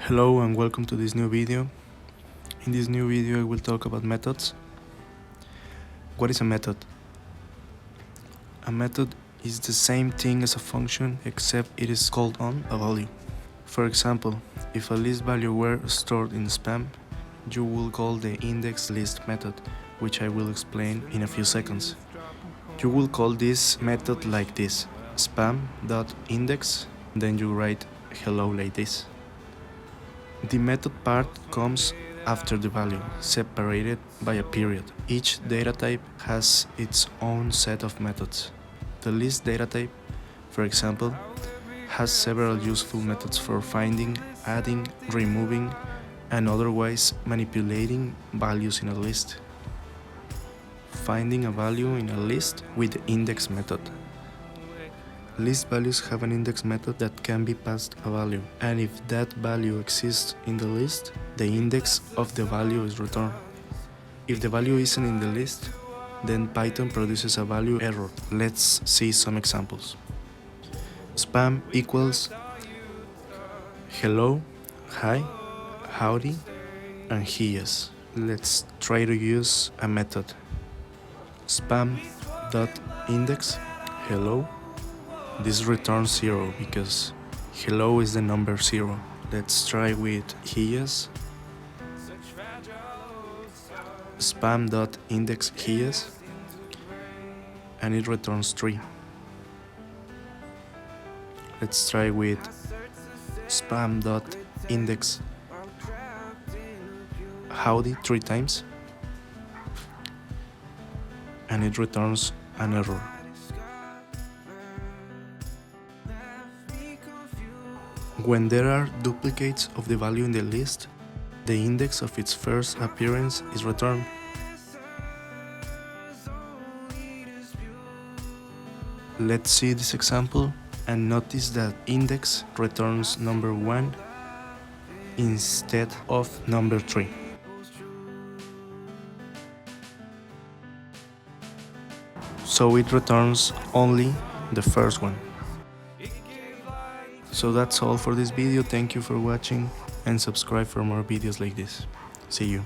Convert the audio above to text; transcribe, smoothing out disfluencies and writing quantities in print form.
Hello and welcome to this new video. In this new video I will talk about methods. What is a method? A method is the same thing as a function except it is called on a value. For example, if a list value were stored in spam, you will call the index list method, which I will explain in a few seconds. You will call this method like this, spam.index, then you write hello like this. The method part comes after the value, separated by a period. Each data type has its own set of methods. The list data type, for example, has several useful methods for finding, adding, removing, and otherwise manipulating values in a list. Finding a value in a list with the index method. List values have an index method that can be passed a value, and if that value exists in the list, the index of the value is returned. If the value isn't in the list, then Python produces a value error. Let's see some examples. Spam equals hello, hi, howdy, and yes. Let's try to use a method. Spam.index hello. This returns 0 because hello is the number 0. Let's try with yes. Spam.index yes, and it returns 3. Let's try with spam.index howdy 3 times, and it returns an error. When there are duplicates of the value in the list, the index of its first appearance is returned. Let's see this example and notice that index returns number 1 instead of number 3. So it returns only the first one. So that's all for this video. Thank you for watching and subscribe for more videos like this. See you.